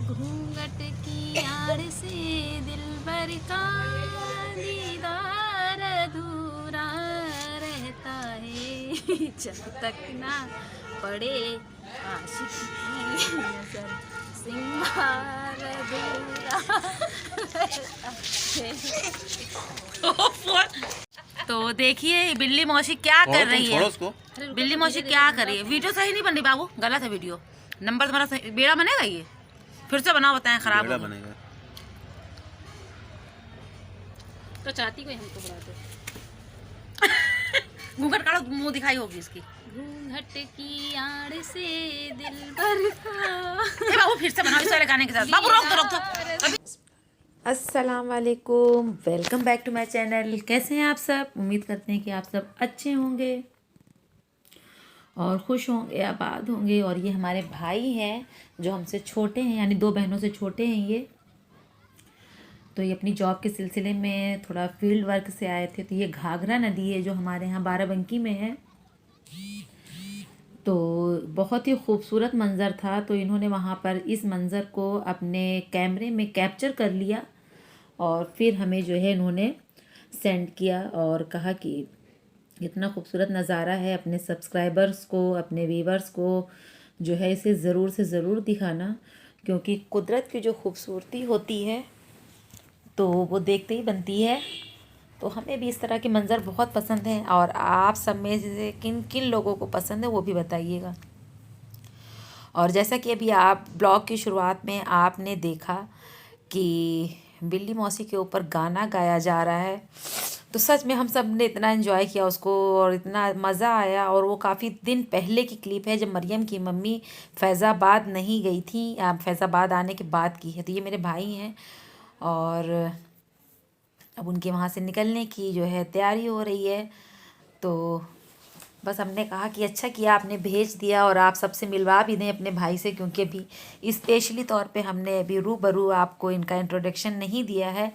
घूंघट की आड़ से दिलबर का दीदार अधूरा रहता है जब तक ना पड़े आशिक की नजर सिंगार अधूरा रहता है। तो देखिए बिल्ली मौसी क्या कर रही है। बिल्ली मौसी क्या कर रही है। वीडियो सही नहीं बन रही बाबू, गलत है वीडियो। नंबर तुम्हारा सही बेड़ा बनेगा, ये फिर से बनाओ, बताएं खराब हो बनेगा तो चाहती कोई हमको बना दे। घूंघट काढ़ो, मुंह दिखाई होगी इसकी। घूंघट की आड़ से दिल भर का बाबू फिर से बनाओ इस वाले गाने के साथ। बाबू रोक दो। अस्सलाम वालेकुम, welcome back to my channel. कैसे हैं आप सब? उम्मीद करते हैं कि आप सब अच्छे होंगे और खुश होंगे, आबाद होंगे। और ये हमारे भाई हैं जो हमसे छोटे हैं, यानी 2 बहनों से छोटे हैं ये। तो ये अपनी जॉब के सिलसिले में थोड़ा फील्ड वर्क से आए थे। तो ये घाघरा नदी है जो हमारे यहाँ बाराबंकी में है। तो बहुत ही खूबसूरत मंज़र था, तो इन्होंने वहाँ पर इस मंज़र को अपने कैमरे में कैप्चर कर लिया और फिर हमें जो है इन्होंने सेंड किया और कहा कि इतना खूबसूरत नज़ारा है, अपने सब्सक्राइबर्स को, अपने व्यूवर्स को जो है इसे ज़रूर से ज़रूर दिखाना, क्योंकि कुदरत की जो खूबसूरती होती है तो वो देखते ही बनती है। तो हमें भी इस तरह के मंज़र बहुत पसंद हैं और आप सब में से किन किन लोगों को पसंद है वो भी बताइएगा। और जैसा कि अभी आप ब्लॉग की शुरुआत में आपने देखा कि बिल्ली मौसी के ऊपर गाना गाया जा रहा है, तो सच में हम सब ने इतना एंजॉय किया उसको और इतना मज़ा आया। और वो काफ़ी दिन पहले की क्लिप है जब मरियम की मम्मी फैज़ाबाद नहीं गई थी, फैज़ाबाद आने के बाद की है। तो ये मेरे भाई हैं और अब उनके वहाँ से निकलने की जो है तैयारी हो रही है। तो बस हमने कहा कि अच्छा किया आपने भेज दिया और आप सबसे मिलवा भी दें अपने भाई से, क्योंकि अभी स्पेशली तौर पे हमने अभी रूबरू आपको इनका इंट्रोडक्शन नहीं दिया है।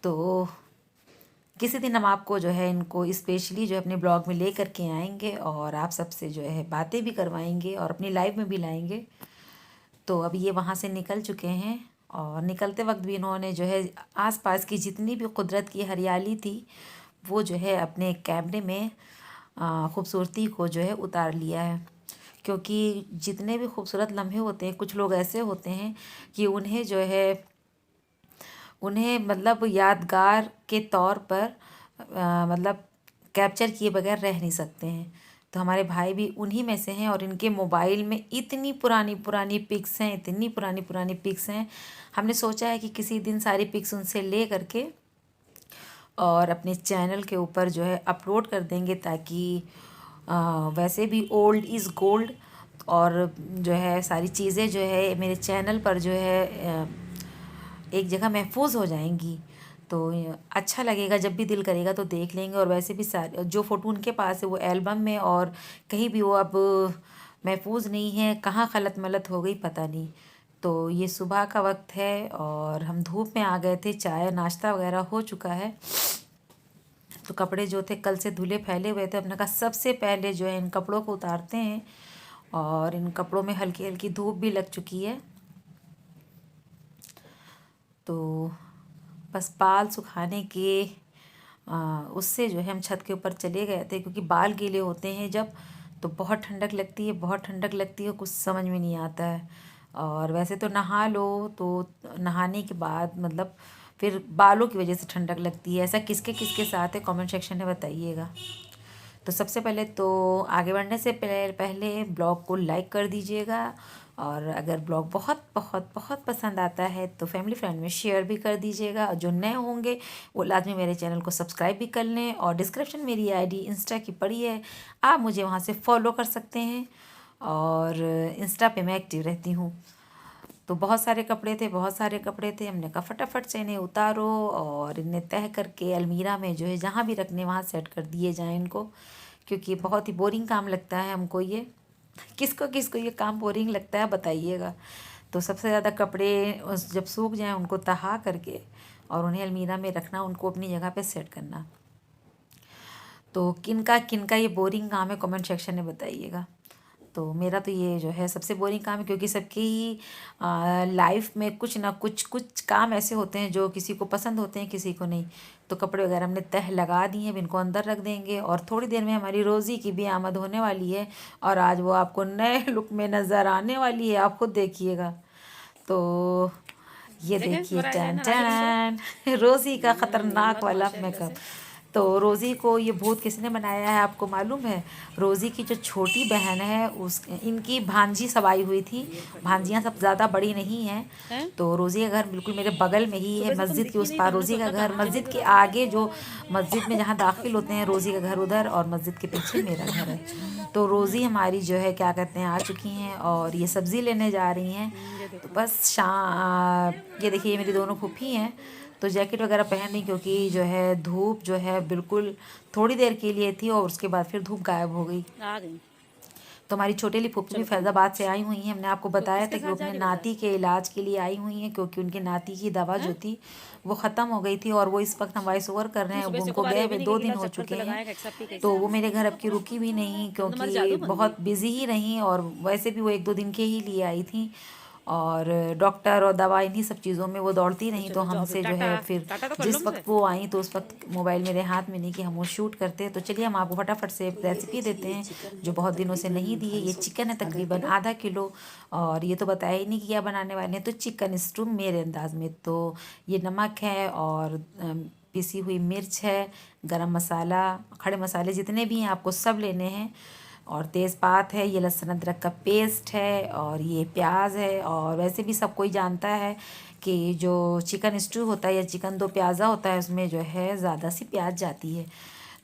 तो किसी दिन हम आपको जो है इनको स्पेशली जो है अपने ब्लॉग में ले करके आएंगे और आप सबसे जो है बातें भी करवाएंगे और अपनी लाइफ में भी लाएंगे। तो अभी ये वहाँ से निकल चुके हैं और निकलते वक्त भी इन्होंने जो है आसपास की जितनी भी कुदरत की हरियाली थी वो जो है अपने कैमरे में खूबसूरती को जो है उतार लिया है। क्योंकि जितने भी खूबसूरत लम्हे होते हैं, कुछ लोग ऐसे होते हैं कि उन्हें जो है उन्हें मतलब यादगार के तौर पर मतलब कैप्चर किए बगैर रह नहीं सकते हैं। तो हमारे भाई भी उन्हीं में से हैं और इनके मोबाइल में इतनी पुरानी पुरानी पिक्स हैं, इतनी पुरानी पुरानी पिक्स हैं। हमने सोचा है कि किसी दिन सारी पिक्स उनसे ले करके और अपने चैनल के ऊपर जो है अपलोड कर देंगे, ताकि वैसे भी ओल्ड इज़ गोल्ड और जो है सारी चीज़ें जो है मेरे चैनल पर जो है एक जगह महफूज हो जाएंगी। तो अच्छा लगेगा, जब भी दिल करेगा तो देख लेंगे। और वैसे भी सारे जो फ़ोटो उनके पास है वो एल्बम में और कहीं भी वो अब महफूज नहीं है, कहाँ खलत मलत हो गई पता नहीं। तो ये सुबह का वक्त है और हम धूप में आ गए थे, चाय नाश्ता वगैरह हो चुका है। तो कपड़े जो थे कल से धुले फैले हुए थे, अपने कहा सबसे पहले जो है इन कपड़ों को उतारते हैं। और इन कपड़ों में हल्की हल्की धूप भी लग चुकी है। तो बस बाल सुखाने के उससे जो है हम छत के ऊपर चले गए थे, क्योंकि बाल गीले होते हैं जब, तो बहुत ठंडक लगती है, बहुत ठंडक लगती है, कुछ समझ में नहीं आता है। और वैसे तो नहा लो तो नहाने के बाद मतलब फिर बालों की वजह से ठंडक लगती है। ऐसा किसके किसके साथ है कमेंट सेक्शन में बताइएगा। तो सबसे पहले तो आगे बढ़ने से पहले ब्लॉग को लाइक कर दीजिएगा और अगर ब्लॉग बहुत बहुत बहुत पसंद आता है तो फैमिली फ्रेंड में शेयर भी कर दीजिएगा। और जो नए होंगे वो लाजमी मेरे चैनल को सब्सक्राइब भी कर लें। और डिस्क्रिप्शन मेरी आईडी इंस्टा की पड़ी है, आप मुझे वहाँ से फॉलो कर सकते हैं। और इंस्टा पे मैं एक्टिव रहती हूँ। तो बहुत सारे कपड़े थे, बहुत सारे कपड़े थे। हमने कहा फटाफट से इन्हें उतारो और इन्हें तह करके अलमीरा में जो है जहाँ भी रखने वहाँ सेट कर दिए जाएँ इनको, क्योंकि बहुत ही बोरिंग काम लगता है हमको ये। किसको किसको ये काम बोरिंग लगता है बताइएगा। तो सबसे ज़्यादा कपड़े जब सूख जाएं उनको तहा करके और उन्हें अलमीरा में रखना, उनको अपनी जगह पे सेट करना। तो किनका किनका ये बोरिंग काम है कमेंट सेक्शन में बताइएगा। तो मेरा तो ये जो है सबसे बोरिंग काम है, क्योंकि सबकी ही लाइफ में कुछ ना कुछ काम ऐसे होते हैं जो किसी को पसंद होते हैं, किसी को नहीं। तो कपड़े वगैरह हमने तह लगा दिए हैं, अब इनको अंदर रख देंगे और थोड़ी देर में हमारी रोज़ी की भी आमद होने वाली है और आज वो आपको नए लुक में नज़र आने वाली है, आप खुद देखिएगा। तो ये देखिए टन टन रोज़ी का ख़तरनाक वाला मेकअप। तो रोज़ी को ये भूत किसने बनाया है आपको मालूम है? रोज़ी की जो छोटी बहन है उस इनकी भांजी सब आई हुई थी। भांजियाँ सब ज़्यादा बड़ी नहीं हैं। तो रोज़ी का घर बिल्कुल मेरे बगल में ही है, मस्जिद के उस पार रोज़ी का घर, मस्जिद के आगे जो मस्जिद में जहाँ दाखिल होते हैं रोज़ी का घर उधर, और मस्जिद के पीछे मेरा घर है। तो रोज़ी हमारी जो है क्या कहते हैं आ चुकी हैं और ये सब्ज़ी लेने जा रही हैं। तो बस ये देखिए ये मेरी दोनों फूफी हैं। तो जैकेट वगैरह पहन रही क्योंकि जो है धूप जो है बिल्कुल थोड़ी देर के लिए थी और उसके बाद फिर धूप गायब हो गई। आ गई। तो हमारी छोटी वाली फूफी भी फैज़ाबाद से आई हुई हैं। हमने आपको बताया था कि वो अपने नाती के इलाज के लिए आई हुई हैं, क्योंकि उनकी नाती की दवा जो थी वो ख़त्म हो गई थी और वो इस वक्त हम वॉइस ओवर कर रहे हैं। उनको गए हुए 2 दिन हो चुके हैं। तो वो मेरे घर अब की रुकी भी नहीं, क्योंकि बहुत बिजी ही रहीं और वैसे भी वो 1-2 दिन के ही लिए आई थी और डॉक्टर और दवा इन्हीं सब चीज़ों में वो दौड़ती रहीं। तो हमसे जो है फिर जिस वक्त वो आई तो उस वक्त मोबाइल मेरे हाथ में नहीं कि हम वो शूट करते। तो चलिए हम आपको फटाफट से रेसिपी देते हैं जो बहुत दिनों से नहीं दी है। ये चिकन है तकरीबन आधा किलो और ये तो बताया ही नहीं कि क्या बनाने वाले हैं। तो चिकन स्टू मेरे अंदाज में तो ये नमक है और पिसी हुई मिर्च है, गरम मसाला, खड़े मसाले जितने भी हैं आपको सब लेने हैं और तेज़पात है, ये लहसुन अदरक का पेस्ट है और ये प्याज है। और वैसे भी सब कोई जानता है कि जो चिकन स्टू होता है या चिकन दो प्याज़ा होता है उसमें जो है ज़्यादा सी प्याज जाती है।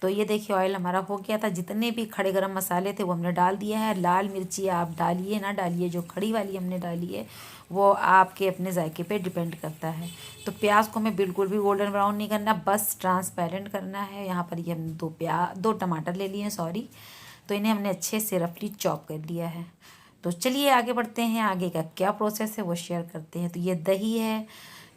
तो ये देखिए ऑयल हमारा हो गया था, जितने भी खड़े गरम मसाले थे वो हमने डाल दिया है। लाल मिर्ची आप डालिए ना डालिए, जो खड़ी वाली हमने डाली है वो आपके अपने जायके पे डिपेंड करता है। तो प्याज को हमें बिल्कुल भी गोल्डन ब्राउन नहीं करना, बस ट्रांसपेरेंट करना है। यहाँ पर ये हमने 2 टमाटर ले लिए हैं, सॉरी। तो इन्हें हमने अच्छे से रफली चॉप कर लिया है। तो चलिए आगे बढ़ते हैं, आगे का क्या प्रोसेस है वो शेयर करते हैं। तो ये दही है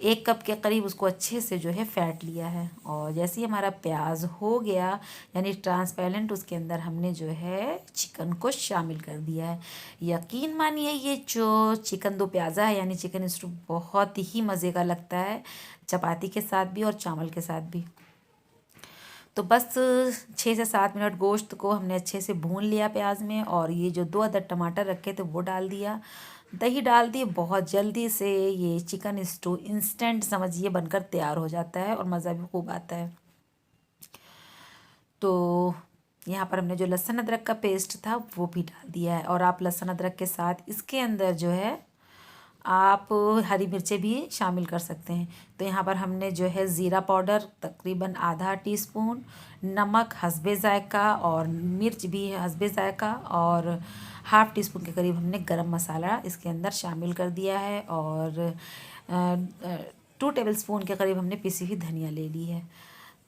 1 कप के करीब, उसको अच्छे से जो है फ़ैट लिया है और जैसे ही हमारा प्याज हो गया यानी ट्रांसपेरेंट, उसके अंदर हमने जो है चिकन को शामिल कर दिया है। यकीन मानिए ये जो चिकन दो प्याज़ा है यानी चिकन स्टू बहुत ही मज़े का लगता है, चपाती के साथ भी और चावल के साथ भी। तो बस 6 से 7 मिनट गोश्त को हमने अच्छे से भून लिया प्याज में और ये जो 2 अदद टमाटर रखे थे वो डाल दिया, दही डाल दी। बहुत जल्दी से ये चिकन स्टू इंस्टेंट समझिए बनकर तैयार हो जाता है और मज़ा भी खूब आता है। तो यहाँ पर हमने जो लहसुन अदरक का पेस्ट था वो भी डाल दिया है और आप लहसुन अदरक के साथ इसके अंदर जो है आप हरी मिर्चें भी शामिल कर सकते हैं। तो यहाँ पर हमने जो है ज़ीरा पाउडर तकरीबन आधा टीस्पून, नमक हस्बे ज़ायक़ा और मिर्च भी हस्बे ज़ायक़ा और हाफ़ टी स्पून के करीब हमने गरम मसाला इसके अंदर शामिल कर दिया है और 2 टेबलस्पून के करीब हमने पिसी हुई धनिया ले ली है।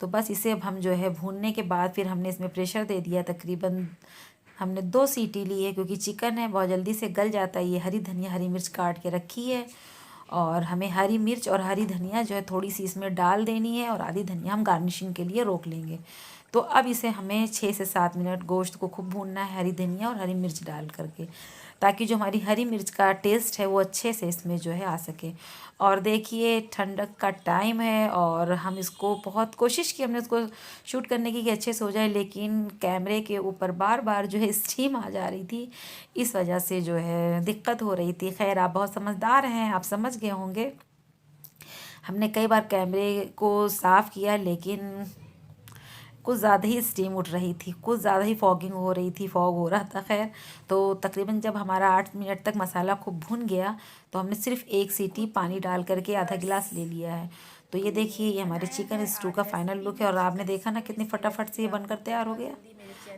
तो बस इसे अब हम जो है भूनने के बाद फिर हमने इसमें प्रेशर दे दिया। तकरीबन हमने 2 सीटी ली है क्योंकि चिकन है बहुत जल्दी से गल जाता है। ये हरी धनिया हरी मिर्च काट के रखी है और हमें हरी मिर्च और हरी धनिया जो है थोड़ी सी इसमें डाल देनी है और आधी धनिया हम गार्निशिंग के लिए रोक लेंगे। तो अब इसे हमें 6 से 7 मिनट गोश्त को खूब भूनना है हरी धनिया और हरी मिर्च डाल करके, ताकि जो हमारी हरी मिर्च का टेस्ट है वो अच्छे से इसमें जो है आ सके। और देखिए ठंडक का टाइम है और हम इसको बहुत कोशिश की हमने उसको शूट करने की कि अच्छे से हो जाए, लेकिन कैमरे के ऊपर बार बार जो है स्टीम आ जा रही थी, इस वजह से जो है दिक्कत हो रही थी। खैर आप बहुत समझदार हैं, आप समझ गए होंगे। हमने कई बार कैमरे को साफ़ किया लेकिन कुछ ज़्यादा ही स्टीम उठ रही थी, कुछ ज़्यादा ही फॉगिंग हो रही थी, फॉग हो रहा था। खैर तो तकरीबन जब हमारा 8 मिनट तक मसाला खूब भुन गया तो हमने सिर्फ 1 सीटी पानी डाल करके आधा गिलास ले लिया है। तो ये देखिए ये हमारे चिकन स्टू का फाइनल लुक है और आपने देखा ना कितनी फटाफट से ये बनकर तैयार हो गया।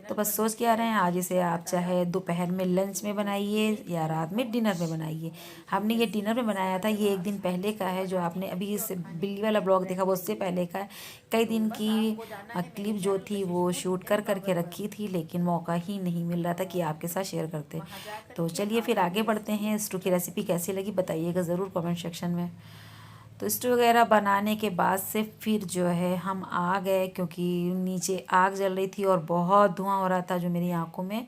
तो बस सोच के आ रहे हैं आज इसे आप चाहे दोपहर में लंच में बनाइए या रात में डिनर में बनाइए। हमने ये डिनर में बनाया था, ये 1 दिन पहले का है। जो आपने अभी इस बिल्ली वाला ब्लॉग देखा वो उससे पहले का है। कई दिन की क्लिप जो थी वो शूट कर करके रखी थी लेकिन मौका ही नहीं मिल रहा था कि आपके साथ शेयर करते। तो चलिए फिर आगे बढ़ते हैं। स्टू की रेसिपी कैसी लगी बताइएगा ज़रूर कमेंट सेक्शन में। तो स्टू वगैरह बनाने के बाद से फिर जो है हम आ गए, क्योंकि नीचे आग जल रही थी और बहुत धुआं हो रहा था जो मेरी आंखों में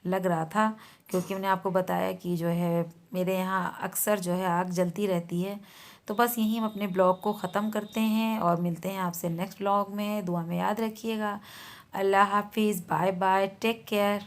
लग रहा था, क्योंकि मैंने आपको बताया कि जो है मेरे यहाँ अक्सर जो है आग जलती रहती है। तो बस यहीं हम अपने ब्लॉग को ख़त्म करते हैं और मिलते हैं आपसे नेक्स्ट ब्लॉग में। दुआ में याद रखिएगा। अल्लाह हाफिज़, बाय बाय, टेक केयर।